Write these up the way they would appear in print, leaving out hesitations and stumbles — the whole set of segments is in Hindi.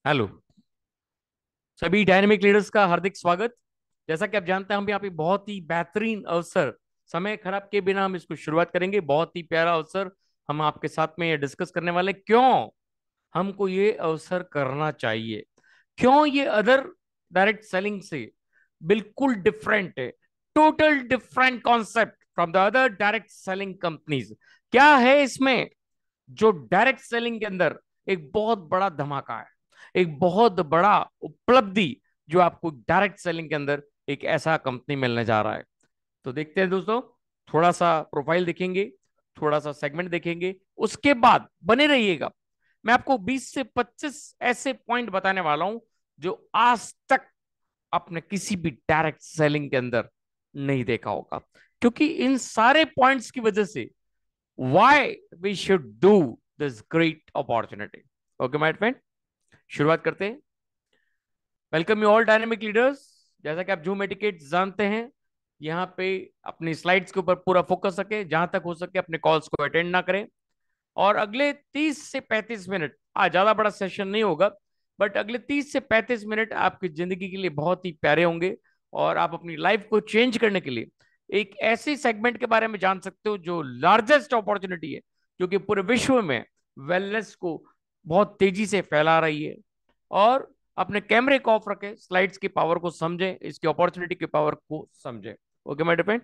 हेलो। सभी डायनेमिक लीडर्स का हार्दिक स्वागत। जैसा कि आप जानते हैं, हम यहाँ पे बहुत ही बेहतरीन अवसर, समय खराब के बिना हम इसको शुरुआत करेंगे। बहुत ही प्यारा अवसर हम आपके साथ में ये डिस्कस करने वाले, क्यों हमको ये अवसर करना चाहिए, क्यों ये अदर डायरेक्ट सेलिंग से बिल्कुल डिफरेंट है। Total different concept from the other direct selling companies. क्या है इसमें जो डायरेक्ट सेलिंग के अंदर एक बहुत बड़ा धमाका है, एक बहुत बड़ा उपलब्धि जो आपको डायरेक्ट सेलिंग के अंदर एक ऐसा कंपनी मिलने जा रहा है। तो देखते हैं दोस्तों, थोड़ा सा प्रोफाइल देखेंगे, थोड़ा सा सेगमेंट देखेंगे, उसके बाद बने रहिएगा। मैं आपको 20 से 25 ऐसे पॉइंट बताने वाला हूं जो आज तक आपने किसी भी डायरेक्ट सेलिंग के अंदर नहीं देखा होगा, क्योंकि इन सारे पॉइंट्स की वजह से why we should do this great opportunity. Okay, my friend, शुरुआत करते हैं। Welcome you all dynamic leaders. जैसा कि आप जूम एटिकेट जानते हैं, यहाँ पे अपनी स्लाइड्स के ऊपर पूरा फोकस रखें, जहां तक हो सके अपने कॉल्स को अटेंड ना करें। और अगले 30 से 35 मिनट, आज ज्यादा बड़ा सेशन नहीं होगा, बट अगले 30 से 35 मिनट आपकी जिंदगी के लिए बहुत ही प्यारे होंगे। और आप अपनी लाइफ को चेंज करने के लिए एक ऐसी सेगमेंट के बारे में जान सकते हो जो लार्जेस्ट अपॉर्चुनिटी है, जो कि पूरे विश्व में वेलनेस को बहुत तेजी से फैला रही है। और अपने कैमरे को ऑफ रखें, स्लाइड्स की पावर को समझें, इसकी अपॉर्चुनिटी की पावर को समझें। ओके माय डिपेंड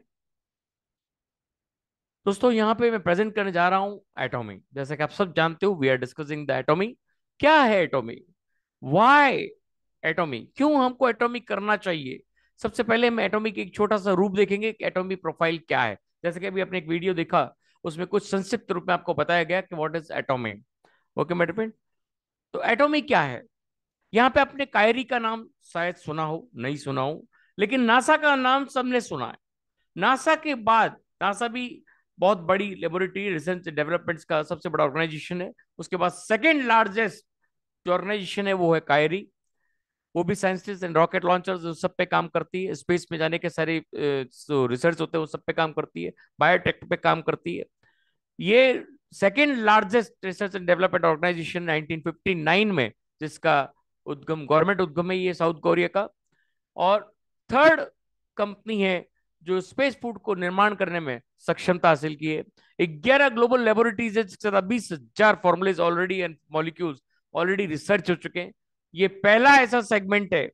दोस्तों, यहाँ पे मैं प्रेजेंट करने जा रहा हूँ एटॉमी। जैसा कि आप सब जानते हो, we are discussing the Atomy. क्या है एटॉमी, वाई एटॉमी, क्यों हमको एटॉमी करना चाहिए। सबसे पहले हम एटॉमी की एक छोटा सा रूप देखेंगे कि एटॉमी प्रोफाइल क्या है। जैसे कि अभी आपने एक वीडियो देखा, उसमें कुछ संक्षिप्त रूप में आपको बताया गया कि what is एटॉमी। Okay my depend, तो एटॉमी क्या है। यहाँ पे आपने कायरी का नाम शायद सुना हो, नहीं सुना हो, लेकिन नासा का नाम सबने सुना है। नासा के बाद, नासा भी बहुत बड़ी लेबोरेटरी रिसर्च डेवलपमेंट्स का सबसे बड़ा ऑर्गेनाइजेशन है। उसके बाद सेकेंड लार्जेस्ट जो ऑर्गेनाइजेशन है वो है कायरी। वो भी साइंटिस्ट एंड रॉकेट लॉन्चर्स सब पे काम करती है, स्पेस में जाने के सारे जो रिसर्च होते हैं वो सब पे काम करती है, बायोटेक पे काम करती है। ये second largest research and development organisation 1959 में, जिसका उद्गम, गवर्नमेंट उद्गम है ये साउथ कोरिया का। और थर्ड कंपनी है जो स्पेस फूड को निर्माण करने में सक्षमता हासिल की है। 11 ग्लोबल लेबोरेटरीज है, जिसके साथ 20,000 formulas already and molecules already research हो चुके हैं। ये पहला ऐसा सेगमेंट है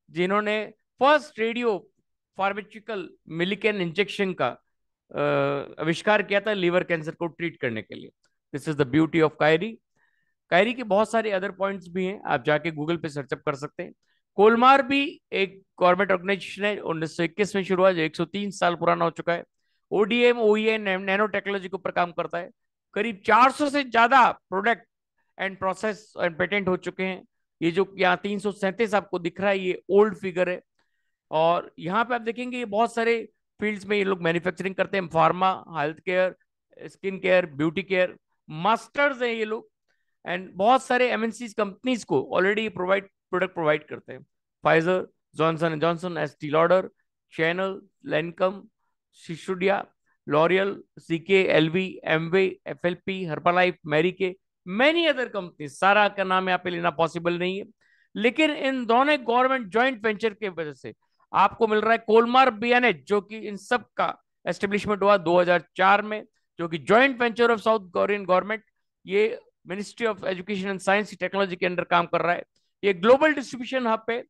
जिन्होंने first radio pharmaceutical Millikan injection का आविष्कार किया था लीवर कैंसर को ट्रीट करने के लिए। This is the beauty of कायरी। कायरी के बहुत सारे अदर पॉइंट्स भी हैं, आप जाके गूगल पे सर्चअप कर सकते हैं। कोलमार भी एक गवर्नमेंट ऑर्गेनाइजेशन है, 1921 में शुरू हुआ, जो 103 साल पुराना हो चुका है। ओडीएम ओईए नैनो टेक्नोलॉजी के ऊपर काम करता है। करीब 400 से ज्यादा product and process and patent हो चुके हैं। ये जो यहाँ 337 आपको दिख रहा है, ये ओल्ड फिगर है। और यहाँ पे आप देखेंगे ये बहुत सारे फील्ड्स में ये लोग मैन्युफैक्चरिंग करते हैं, pharma, health care, skin care, beauty care, masters हैं ये लोग। एंड बहुत सारे एमएनसी कंपनीज को ऑलरेडी प्रोवाइड प्रोडक्ट प्रोवाइड करते हैं। Pfizer, Johnson and Johnson, Estee Lauder, Chanel, Lancome, Shiseido, L'Oreal, CK, LV, Amway, FLP, Herbalife, Mary Kay, many other company. सारा का नाम यहाँ पे लेना पॉसिबल नहीं है, लेकिन इन दोनों गवर्नमेंट ज्वाइंट वेंचर के वजह से आपको मिल रहा है कोलमार बीएनएच, जो कि इन सब का एस्टेब्लिशमेंट हुआ 2004 में, जो कि joint venture of South Korean government. ये ministry of education and science technology के अंडर काम कर रहा है। ये ग्लोबल डिस्ट्रीब्यूशन हब पे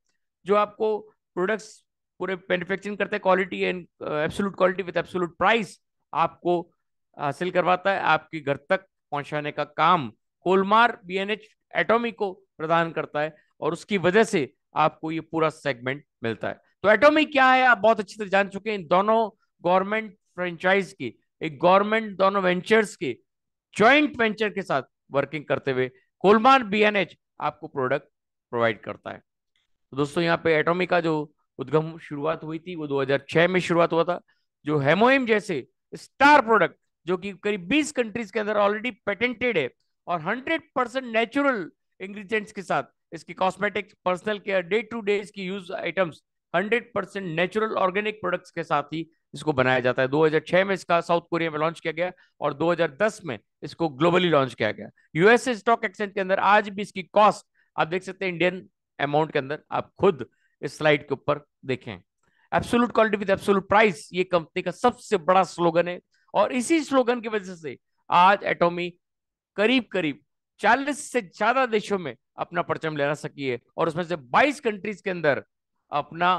जो आपको प्रोडक्ट्स पूरे मैन्युफैक्चरिंग करते हैं, quality and absolute quality with absolute price आपको हासिल करवाता है, आपके घर तक पहुंचाने का काम कोलमार बीएनएच एटॉमी को प्रदान करता है। और उसकी वजह से आपको ये पूरा सेगमेंट मिलता है। तो एटॉमी क्या है आप बहुत अच्छी तरह जान चुके हैं। इन दोनों गवर्नमेंट फ्रेंचाइज की, एक गवर्नमेंट दोनों वेंचर्स के ज्वाइंट वेंचर के साथ वर्किंग करते हुए कोलमान बीएनएच आपको प्रोडक्ट प्रोवाइड करता है। तो दोस्तों, यहाँ पे एटॉमी का जो उद्गम शुरुआत हुई थी वो 2006 में शुरुआत हुआ था। जो हेमोइम जैसे स्टार प्रोडक्ट, जो कि करीब 20 कंट्रीज के अंदर ऑलरेडी पेटेंटेड है, और 100% नेचुरल इंग्रेडिएंट्स के साथ इसकी cosmetics, personal care, day to day इसकी use items 100% natural organic products के साथ ही इसको बनाया जाता है। 2006 में इसका साउथ कोरिया में लॉन्च किया गया, और 2010 में इसको ग्लोबली लॉन्च किया गया। यूएसए स्टॉक एक्सचेंज के अंदर आज भी इसकी कॉस्ट आप देख सकते हैं इंडियन अमाउंट के अंदर, आप खुद इस स्लाइड के ऊपर देखें। Absolute quality with absolute price ये कंपनी का सबसे बड़ा स्लोगन है, और इसी स्लोगन की वजह से आज एटॉमी करीब करीब 40 से ज्यादा देशों में अपना परचम लहरा सकी है, और उसमें से 22 कंट्रीज के अंदर अपना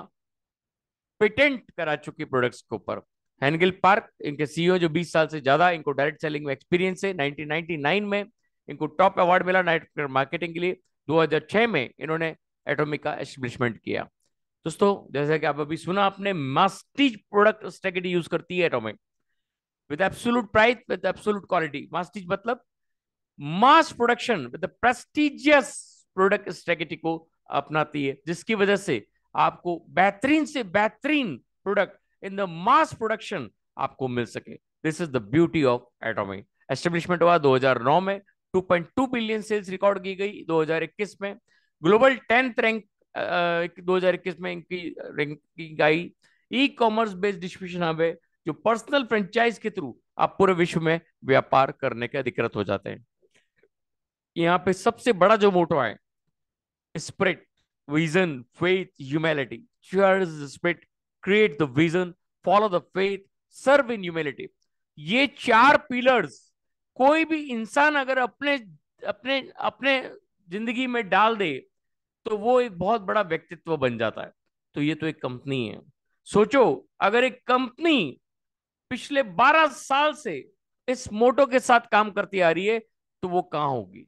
पेटेंट करा चुकी प्रोडक्ट्स के ऊपर। हेनगिल पार्क इनके सीईओ, जो 20 साल से ज्यादा इनको डायरेक्ट सेलिंग में एक्सपीरियंस है। 1999 में इनको टॉप अवार्ड मिला नेटवर्क मार्केटिंग के लिए। 2006 में इन्होंने एटॉमिक का एस्टेब्लिशमेंट किया। दोस्तों, जैसे कि आप अभी सुना आपने, मास्टीज प्रोडक्ट स्ट्रेटेजी यूज करती है atomic, with absolute price with absolute quality. Masstige मतलब mass production with prestigious product strategy को अपनाती है, जिसकी वजह से आपको बेहतरीन से बेहतरीन product in the mass production आपको मिल सके। This is the beauty of atomic. Establishment हुआ 2009 में, 2.2 बिलियन सेल्स रिकॉर्ड की गई 2021 में। ग्लोबल 10th रैंक 2021 में इनकी रैंकिंग आई। E commerce based distribution hub है, जो पर्सनल फ्रेंचाइज के थ्रू आप पूरे विश्व में व्यापार करने के अधिकृत हो जाते हैं। यहाँ पे सबसे बड़ा जो मोटो है, spirit, vision, faith, humanity. Spirit, create the vision, follow the faith, serve in humanity. ये चार पिलर्स कोई भी इंसान अगर अपने अपने अपने जिंदगी में डाल दे तो वो एक बहुत बड़ा व्यक्तित्व बन जाता है। तो ये तो एक कंपनी है। सोचो, अगर एक कंपनी पिछले 12 साल से इस मोटो के साथ काम करती आ रही है तो वो कहां होगी।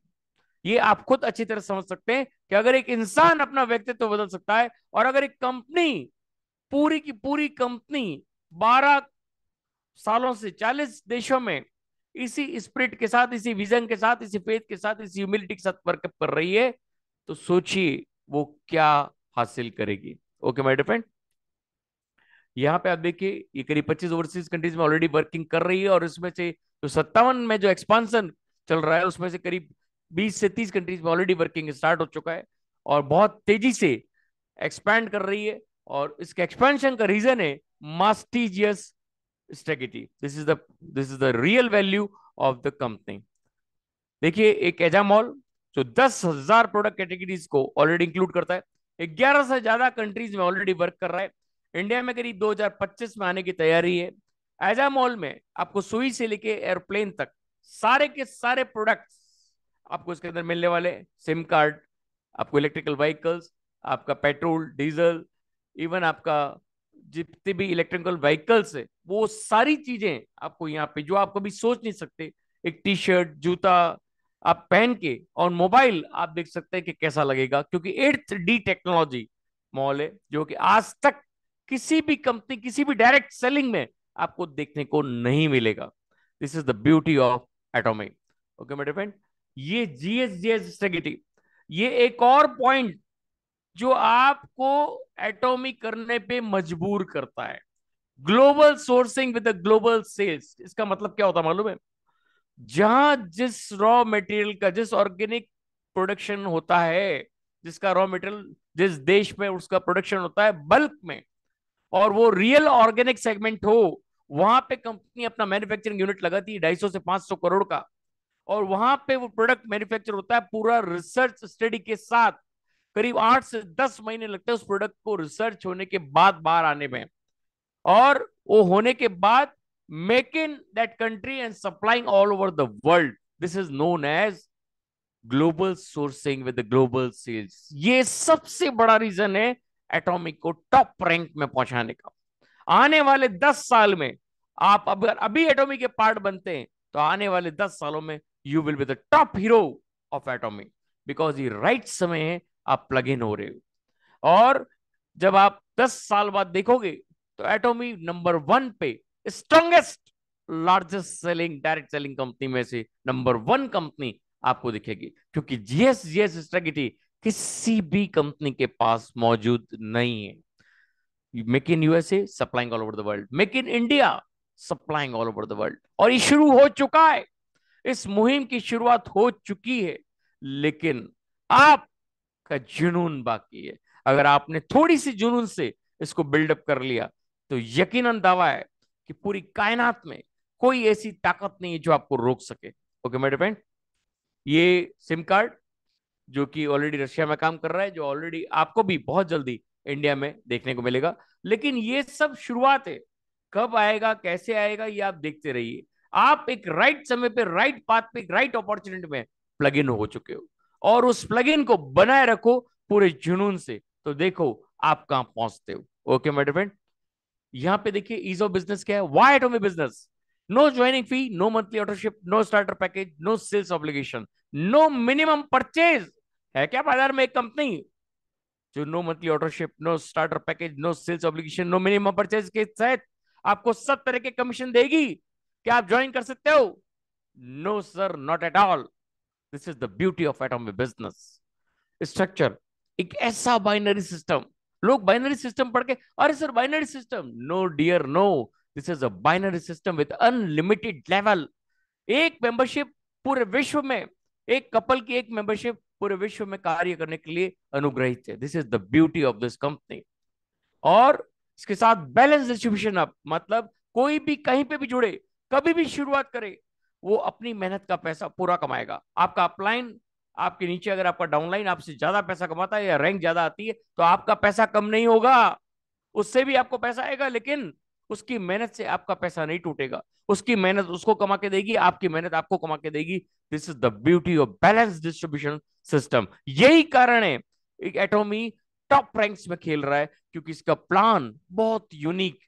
ये आप खुद अच्छी तरह समझ सकते हैं कि अगर एक इंसान अपना व्यक्तित्व बदल सकता है, और अगर एक कंपनी, पूरी की पूरी कंपनी 12 सालों से 40 देशों में इसी स्पिरिट के साथ, इसी विजन के साथ, इसी फेथ के साथ, इसी ह्यूमिलिटी के साथ वर्क कर रही है, तो सोचिए वो क्या हासिल करेगी। ओके माय डियर फ्रेंड, यहाँ पे आप देखिए ये करीब 25 ओवरसीज कंट्रीज में ऑलरेडी वर्किंग कर रही है, और इसमें से जो 57 में जो एक्सपांसन चल रहा है उसमें से करीब 20 से 30 कंट्रीज में ऑलरेडी वर्किंग स्टार्ट हो चुका है, और बहुत तेजी से एक्सपैंड कर रही है। और इसके एक्सपेंशन का रीजन है masstigious strategy. This is the real value of the company. देखिए, एक एजामॉल जो 10,000 प्रोडक्ट कैटेगरीज को ऑलरेडी इंक्लूड करता है, 11 से ज्यादा कंट्रीज में ऑलरेडी वर्क कर रहा है। इंडिया में करीब 2025 में आने की तैयारी है। एजामॉल में आपको सुई से लेके एयरप्लेन तक सारे के सारे प्रोडक्ट्स आपको इसके अंदर मिलने वाले। सिम कार्ड, आपको इलेक्ट्रिकल व्हीकल्स, आपका पेट्रोल डीजल, इवन आपका जितने भी इलेक्ट्रिकल व्हीकल्स है वो सारी चीजें आपको यहाँ पे, जो आप कभी सोच नहीं सकते। एक टी शर्ट, जूता आप पहन के और मोबाइल आप देख सकते हैं कि कैसा लगेगा, क्योंकि 8th D टेक्नोलॉजी मॉल है, जो कि आज तक किसी भी कंपनी, किसी भी डायरेक्ट सेलिंग में आपको देखने को नहीं मिलेगा। This is the beauty of atomic. Okay मेरे फ्रेंड, ये जीएस स्ट्रेटेजी, ये एक और पॉइंट जो आपको एटॉमिक करने पे मजबूर करता है। Global sourcing with global sales, इसका मतलब क्या होता है मालूम है? जहां जिस रॉ मटेरियल का, जिस ऑर्गेनिक प्रोडक्शन होता है, जिसका रॉ मटेरियल जिस देश में उसका प्रोडक्शन होता है बल्क में, और वो रियल ऑर्गेनिक सेगमेंट हो, वहां पे कंपनी अपना मैन्युफैक्चरिंग यूनिट लगाती है 250 से 500 करोड़ का, और वहां पे वो प्रोडक्ट मैन्युफैक्चर होता है पूरा रिसर्च स्टडी के साथ। करीब 8 से 10 महीने लगते हैं उस प्रोडक्ट को रिसर्च होने के बाद बाहर आने में, और वो होने के बाद make in that country and supplying all over the world. This is known as global sourcing with global sales. ये सबसे बड़ा रीजन है एटॉमिक को टॉप रैंक में पहुंचाने का। आने वाले 10 साल में आप अगर अभी एटॉमिक के पार्ट बनते हैं तो आने वाले 10 सालों में you will be the top hero of atomic, because ये राइट समय है, आप प्लग इन हो रहे हो। और जब आप 10 साल बाद देखोगे तो एटोमी नंबर 1 पे, strongest largest selling direct selling company में से नंबर 1 कंपनी आपको दिखेगी, क्योंकि जीएस स्ट्रेटेजी किसी भी कंपनी के पास मौजूद नहीं है। Make in USA, supplying all over the world. Make in India, supplying all over the world. और ये शुरू हो चुका है, इस मुहिम की शुरुआत हो चुकी है, लेकिन आपका जुनून बाकी है। अगर आपने थोड़ी सी जुनून से इसको बिल्डअप कर लिया तो यकीनन दावा है कि पूरी कायनात में कोई ऐसी ताकत नहीं है जो आपको रोक सके। ओके मेरे फ्रेंड, ये सिम कार्ड जो कि ऑलरेडी रशिया में काम कर रहा है, जो ऑलरेडी आपको भी बहुत जल्दी इंडिया में देखने को मिलेगा। लेकिन ये सब शुरुआत है, कब आएगा कैसे आएगा ये आप देखते रहिए। आप एक राइट समय पे, राइट पाथ पे, राइट अपॉर्चुनिटी में प्लग इन हो चुके हो, और उस प्लग इन को बनाए रखो पूरे जुनून से, तो देखो आप कहां पहुंचते हो। ओके माय डियर फ्रेंड, यहां पे देखिए ईज ऑफ बिजनेस क्या है, why atomic business. No joining fee, no monthly autoship, no starter package, no sales obligation, no minimum purchase. है क्या बाजार में एक कंपनी जो no monthly autoship, no starter package, no sales obligation, no minimum purchase के तहत आपको सब तरह के कमीशन देगी? क्या आप ज्वाइन कर सकते हो? No sir, not at all. This is the beauty of atomic business structure. एक ऐसा बाइनरी सिस्टम, लोग बाइनरी सिस्टम पढ़ के, अरे sir binary system, no dear no, this is a binary system with unlimited level. एक मेंबरशिप पूरे विश्व में, एक कपल की एक मेंबरशिप पूरे विश्व में कार्य करने के लिए अनुग्रहित है। This is the beauty of this company. और इसके साथ बैलेंस डिस्ट्रीब्यूशन अप, मतलब कोई भी कहीं पे भी जुड़े, कभी भी शुरुआत करे, वो अपनी मेहनत का पैसा पूरा कमाएगा। आपका अपलाइन, आपके नीचे अगर आपका डाउनलाइन आपसे ज्यादा पैसा कमाता है या रैंक ज्यादा आती है, तो आपका पैसा कम नहीं होगा, उससे भी आपको पैसा आएगा, लेकिन उसकी मेहनत से आपका पैसा नहीं टूटेगा। उसकी मेहनत उसको कमा के देगी, आपकी मेहनत आपको कमा के देगी। This is the beauty of balance distribution system. यही कारण है एक एटॉमी टॉप रैंक्स में खेल रहा है, क्योंकि इसका प्लान बहुत यूनिक।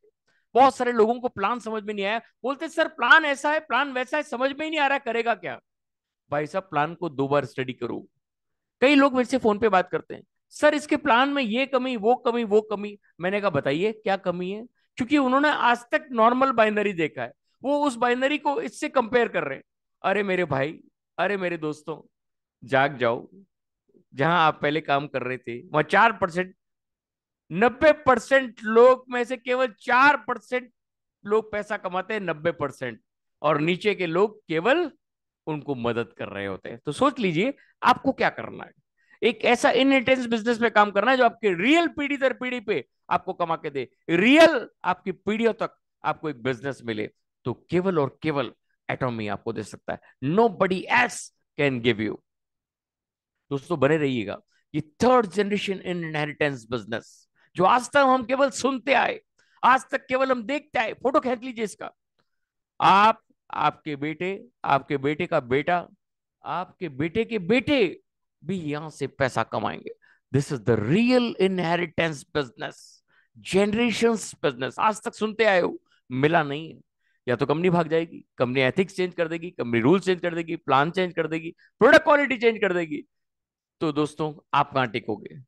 बहुत सारे लोगों को प्लान समझ में नहीं आया, बोलते सर प्लान ऐसा है, प्लान वैसा है, समझ में ही नहीं आ रहा करेगा क्या। भाई साहब प्लान को 2 बार स्टडी करो। कई लोग मेरे से फोन पे बात करते हैं, सर इसके प्लान में ये कमी, वो कमी, वो कमी। मैंने कहा बताइए क्या कमी है, क्योंकि उन्होंने आज तक नॉर्मल बाइनरी देखा है, वो उस बाइनरी को इससे कंपेयर कर रहे हैं। अरे मेरे भाई, अरे मेरे दोस्तों, जाग जाओ। जहां आप पहले काम कर रहे थे वहां 4%, 90% लोग में से केवल 4% लोग पैसा कमाते हैं, 90%, और नीचे के लोग केवल उनको मदद कर रहे होते हैं। तो सोच लीजिए आपको क्या करना है। एक ऐसा इनटेंस बिजनेस में काम करना है जो आपके रियल पीढ़ी दर पीढ़ी पे आपको कमा के दे, रियल आपकी पीढ़ियों तक आपको एक बिजनेस मिले। तो केवल और केवल एटॉमी आपको दे सकता है, nobody else can give you. दोस्तों बने रहिएगा। ये third generation in inheritance business, जो आज तक हम केवल सुनते आए, आज तक केवल हम देखते आए। फोटो खींच लीजिए इसका। आप, आपके बेटे, आपके बेटे का बेटा, आपके बेटे के बेटे भी यहां से पैसा कमाएंगे। This is the real inheritance business, generations business. आज तक सुनते आए हो, मिला नहीं है। या तो कंपनी भाग जाएगी, कंपनी एथिक्स चेंज कर देगी, कंपनी रूल चेंज कर देगी, प्लान चेंज कर देगी, प्रोडक्ट क्वालिटी चेंज कर देगी। तो दोस्तों आप कहां टिकोगे?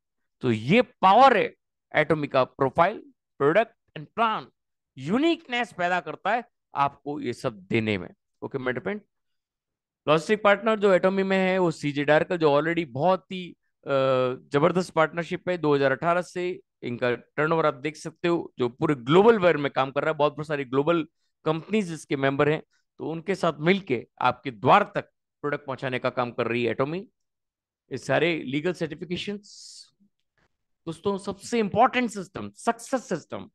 तो ये पावर है एटॉमिक का। Profile, product and plan uniqueness पैदा करता है आपको ये सब देने में। ओके मेरे फ्रेंड, लॉजिस्टिक पार्टनर जो एटॉमी में है वो सीजे डार्कर, जो ऑलरेडी बहुत ही जबरदस्त पार्टनरशिप है 2018 से। इनका टर्नओवर आप देख सकते हो, जो पूरे ग्लोबल वेयर में काम कर रहा है, बहुत बहुत सारी ग्लोबल कंपनीज इसके मेंबर हैं। तो उनके साथ मिलके आपके द्वार तक प्रोडक्ट पहुंचाने का काम कर रही है एटॉमी। ये सारे लीगल सर्टिफिकेशंस। दोस्तों सबसे इंपॉर्टेंट सिस्टम, सक्सेस सिस्टम,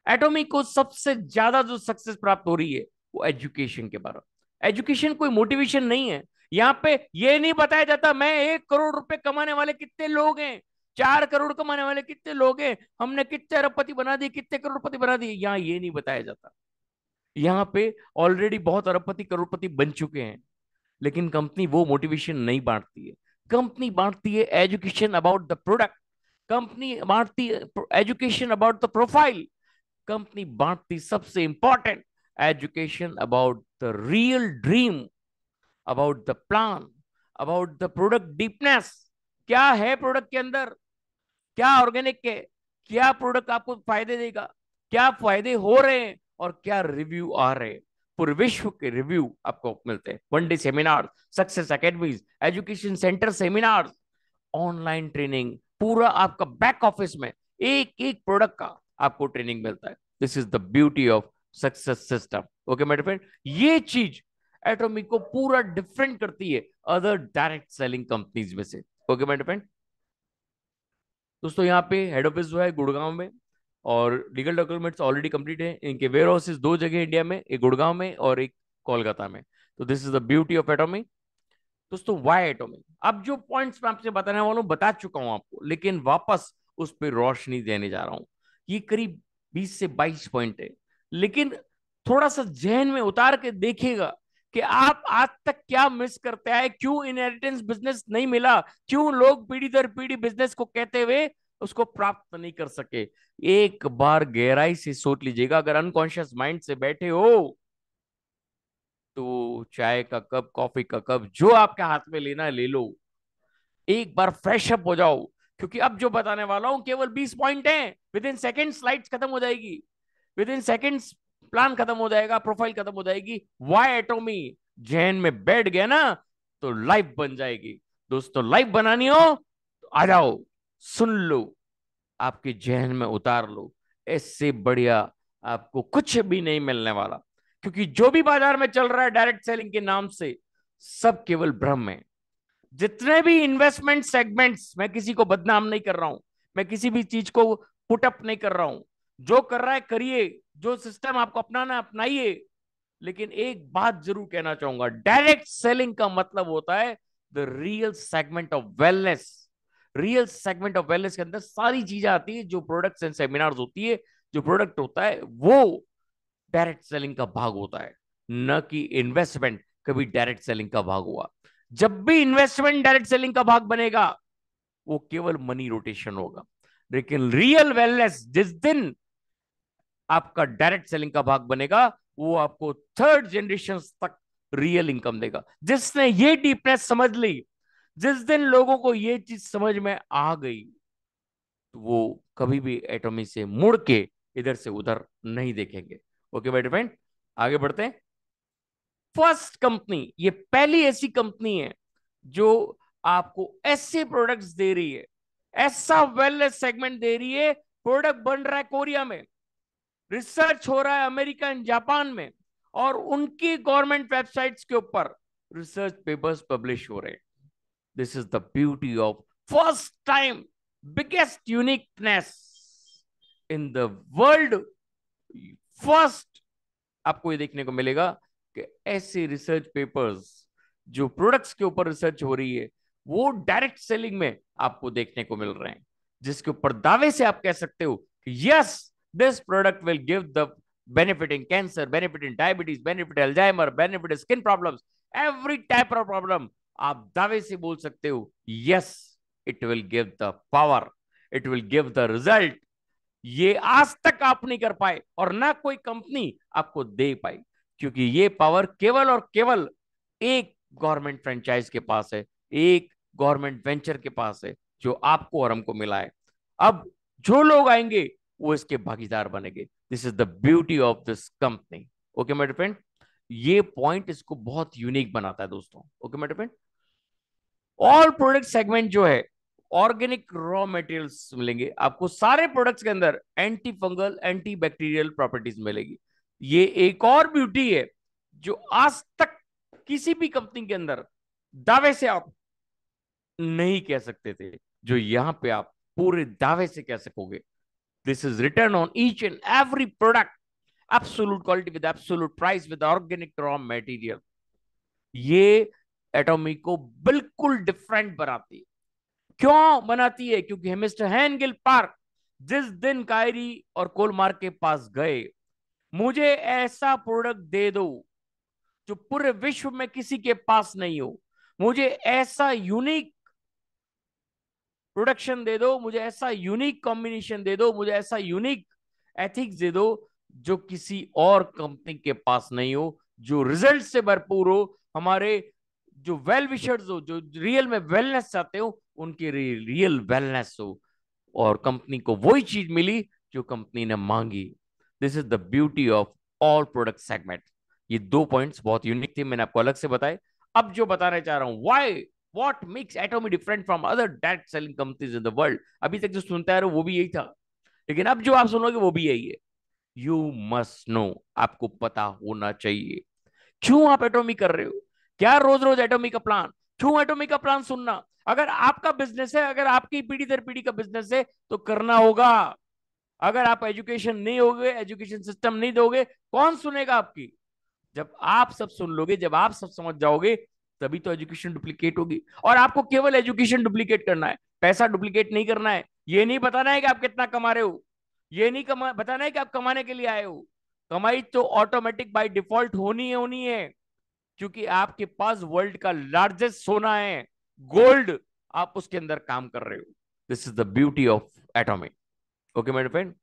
एटॉमी को सबसे ज्यादा जो सक्सेस प्राप्त हो रही है वो एजुकेशन के बारे में। एजुकेशन कोई मोटिवेशन नहीं है। यहाँ पे ये नहीं बताया जाता मैं 1 करोड़ रुपए कमाने वाले कितने लोग हैं, 4 करोड़ कमाने वाले कितने लोग हैं, हमने कितने अरबपति बना दिए, कितने करोड़पति बना दिए, यहाँ ये नहीं बताया जाता। यहाँ पे ऑलरेडी बहुत अरबपति करोड़पति बन चुके हैं, लेकिन कंपनी वो मोटिवेशन नहीं बांटती है। कंपनी बांटती है education about the product, company बांटती है education about the profile, company बांटती सबसे important education about the real dream, about the plan, about the product deepness. क्या है प्रोडक्ट के अंदर, क्या ऑर्गेनिक है, क्या प्रोडक्ट आपको फायदे देगा, क्या फायदे हो रहे हैं, और क्या रिव्यू आ रहे हैं। पूरे विश्व के रिव्यू आपको मिलते हैं। 1 day seminar, success academies, education centre seminar, online training, पूरा आपका बैक ऑफिस में एक एक प्रोडक्ट का आपको ट्रेनिंग मिलता है। This is the beauty of success system. Okay मेरे फ्रेंड, ये चीज एटॉमिक को पूरा डिफरेंट करती है अदर डायरेक्ट सेलिंग कंपनीज में से। ओके मेरे फ्रेंड, दोस्तों यहाँ पे हेड ऑफिस जो है गुड़गांव में, और लीगल डॉक्यूमेंट्स ऑलरेडी कंप्लीट है। इनके वेयर हाउसेस 2 जगह इंडिया में, एक गुड़गांव में और एक कोलकाता में। तो this is the beauty of atomic. दोस्तों वाई एटॉमिक। अब जो पॉइंट्स मैं आपसे बताने वाला हूं बता चुका हूं आपको, लेकिन वापस उस पर रोशनी देने जा रहा हूं। ये करीब 20 से 22 पॉइंट है, लेकिन थोड़ा सा जहन में उतार के देखिएगा कि आप आज तक क्या मिस करते आए, क्यों इनहेरिटेंस बिजनेस नहीं मिला, क्यों लोग पीढ़ी दर पीढ़ी बिजनेस को कहते हुए उसको प्राप्त नहीं कर सके। एक बार गहराई से सोच लीजिएगा, अगर अनकॉन्शियस माइंड से बैठे हो तो चाय का कप, कॉफी का कप, जो आपके हाथ में लेना है ले लो, एक बार फ्रेश अप हो जाओ, क्योंकि अब जो बताने वाला हूं केवल 20 पॉइंट हैं। विद इन सेकेंड स्लाइड्स खत्म हो जाएगी, विद इन सेकेंड्स प्लान खत्म हो जाएगा, प्रोफाइल खत्म हो जाएगी। वाई एटोमी जहन में बैठ गया ना तो लाइफ बन जाएगी। दोस्तों लाइफ बनानी हो तो आ जाओ, सुन लो, आपके जहन में उतार लो। इससे बढ़िया आपको कुछ भी नहीं मिलने वाला, क्योंकि जो भी बाजार में चल रहा है डायरेक्ट सेलिंग के नाम से, सब केवल भ्रम है। जितने भी इन्वेस्टमेंट सेगमेंट्स, मैं किसी को बदनाम नहीं कर रहा हूं, मैं किसी भी चीज को पुटअप नहीं कर रहा हूं, जो कर रहा है करिए, जो सिस्टम आपको अपनाना है, अपनाइए। लेकिन एक बात जरूर कहना चाहूंगा, डायरेक्ट सेलिंग का मतलब होता है the real segment of wellness. Real segment of wellness के अंदर सारी चीजें आती है, जो प्रोडक्ट्स एंड सेमिनार्स होती है, जो प्रोडक्ट होता है वो डायरेक्ट सेलिंग का भाग होता है, न कि इन्वेस्टमेंट कभी डायरेक्ट सेलिंग का भाग हुआ। जब भी इन्वेस्टमेंट डायरेक्ट सेलिंग का भाग बनेगा वो केवल मनी रोटेशन होगा, लेकिन रियल वेलनेस जिस दिन आपका डायरेक्ट सेलिंग का भाग बनेगा, वो आपको थर्ड जनरेशन तक रियल इनकम देगा। जिसने ये डीपनेस समझ ली, जिस दिन लोगों को ये चीज समझ में आ गई, तो वो कभी भी एटॉमी से मुड़ के इधर से उधर नहीं देखेंगे। ओके माय डियर फ्रेंड, आगे बढ़ते हैं। फर्स्ट कंपनी, ये पहली ऐसी कंपनी है जो आपको ऐसे प्रोडक्ट्स दे रही है, ऐसा वेलनेस सेगमेंट दे रही है। प्रोडक्ट बन रहा है कोरिया में, रिसर्च हो रहा है अमेरिका एंड जापान में, और उनकी गवर्नमेंट वेबसाइट्स के ऊपर रिसर्च पेपर्स पब्लिश हो रहे हैं। This is the beauty of first time, biggest uniqueness in the world. First आपको ये देखने को मिलेगा कि ऐसे रिसर्च पेपर्स, जो प्रोडक्ट्स के ऊपर रिसर्च हो रही है, वो डायरेक्ट सेलिंग में आपको देखने को मिल रहे हैं, जिसके ऊपर दावे से आप कह सकते हो कि yes, this product will give the benefit in cancer, benefit in diabetes, benefit Alzheimer, benefit skin problems, every type of problem। आप दावे से बोल सकते हो yes, it will give the power, it will give the result. ये आज तक आप नहीं कर पाए और ना कोई कंपनी आपको दे पाई, क्योंकि ये पावर केवल और केवल एक गवर्नमेंट फ्रेंचाइज के पास है, एक गवर्नमेंट वेंचर के पास है, जो आपको और हमको मिला है। अब जो लोग आएंगे वो इसके भागीदार बनेंगे। This is the beauty of this company. Okay my friend, ये पॉइंट इसको बहुत यूनिक बनाता है दोस्तों। Okay my friend, all product segment जो है, ऑर्गेनिक रॉ मटेरियल्स मिलेंगे आपको सारे प्रोडक्ट्स के अंदर, anti fungal anti bacterial properties मिलेगी। ये एक और ब्यूटी है जो आज तक किसी भी कंपनी के अंदर दावे से आप नहीं कह सकते थे, जो यहां पे आप पूरे दावे से कह सकोगे। This is return on each and every product, absolute quality with absolute price with organic raw material. ये एटॉमिक को बिल्कुल डिफरेंट बनाती है। क्यों बनाती है? क्योंकि मिस्टर हैनगिल पार्क जिस दिन कायरी और कोलमार के पास गए, मुझे ऐसा प्रोडक्ट दे दो जो पूरे विश्व में किसी के पास नहीं हो, मुझे ऐसा यूनिक प्रोडक्शन दे दो, मुझे ऐसा यूनिक कॉम्बिनेशन दे दो, मुझे ऐसा यूनिक एथिक्स दे दो जो किसी और कंपनी के पास नहीं हो, जो रिजल्ट से भरपूर हो, हमारे जो वेल विशर्स हो, जो रियल में वेलनेस चाहते हो, उनकी रियल वेलनेस हो। और कंपनी को वही चीज मिली जो कंपनी ने मांगी। This is the beauty of all product segment. ये दो पॉइंट्स बहुत यूनिक थे, मैंने आपको अलग से बताए। अब जो बताना चाह रहा हूं, why, what makes एटॉमी different from other direct selling companies in the world, अभी तक जो सुनते आ रहे हो वो भी यही था, लेकिन अब जो आप सुनोगे वो भी यही है। यू मस्ट नो, आपको पता होना चाहिए क्यों आप एटॉमी कर रहे हो। क्या रोज रोज एटॉमी का प्लान? क्यों एटॉमी का प्लान सुनना? अगर आपका बिजनेस है, अगर आपकी पीढ़ी दर पीढ़ी का बिजनेस है, तो करना होगा। अगर आप एजुकेशन नहीं होगे, एजुकेशन सिस्टम नहीं दोगे, कौन सुनेगा आपकी? जब आप सब सुन लोगे, जब आप सब समझ जाओगे, तभी तो एजुकेशन डुप्लीकेट होगी। और आपको केवल एजुकेशन डुप्लीकेट करना है, पैसा डुप्लीकेट नहीं करना है। ये नहीं बताना है कि आप कितना कमा रहे हो, ये नहीं बताना है कि आप कमाने के लिए आए हो। कमाई तो ऑटोमेटिक बाय डिफॉल्ट होनी है, क्योंकि आपके पास वर्ल्ड का लार्जेस्ट सोना है, गोल्ड, आप उसके अंदर काम कर रहे हो। This is the beauty of atomic. Okay मेरे फ्रेंड।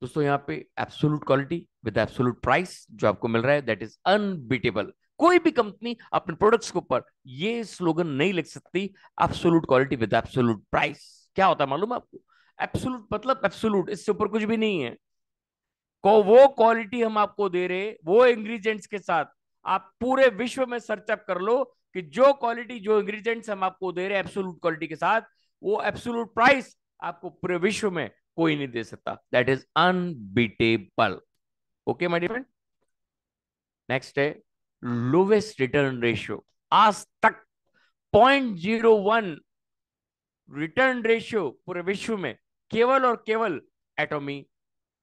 दोस्तों यहाँ पे absolute quality with absolute price जो आपको मिल रहा है, दैट इज अनबीटेबल। कोई भी कंपनी अपने प्रोडक्ट्स के ऊपर ये स्लोगन नहीं लिख सकती, absolute quality with absolute price. क्या होता है मालूम है आपको? एब्सोल्यूट मतलब एब्सोल्यूट, इससे ऊपर कुछ भी नहीं है। को वो क्वालिटी हम आपको दे रहे, वो इंग्रेडिएंट्स के साथ। आप पूरे विश्व में सर्च अप कर लो कि जो क्वालिटी, जो इंग्रेडिएंट्स हम आपको दे रहे हैं एब्सोल्यूट क्वालिटी के साथ, वो एब्सोल्यूट प्राइस आपको पूरे विश्व में कोई नहीं दे सकता। That is unbeatable. Okay my dear friend. Next है लोवेस्ट रिटर्न रेशियो। आज तक 0.01 रिटर्न रेशियो पूरे विश्व में केवल और केवल एटॉमी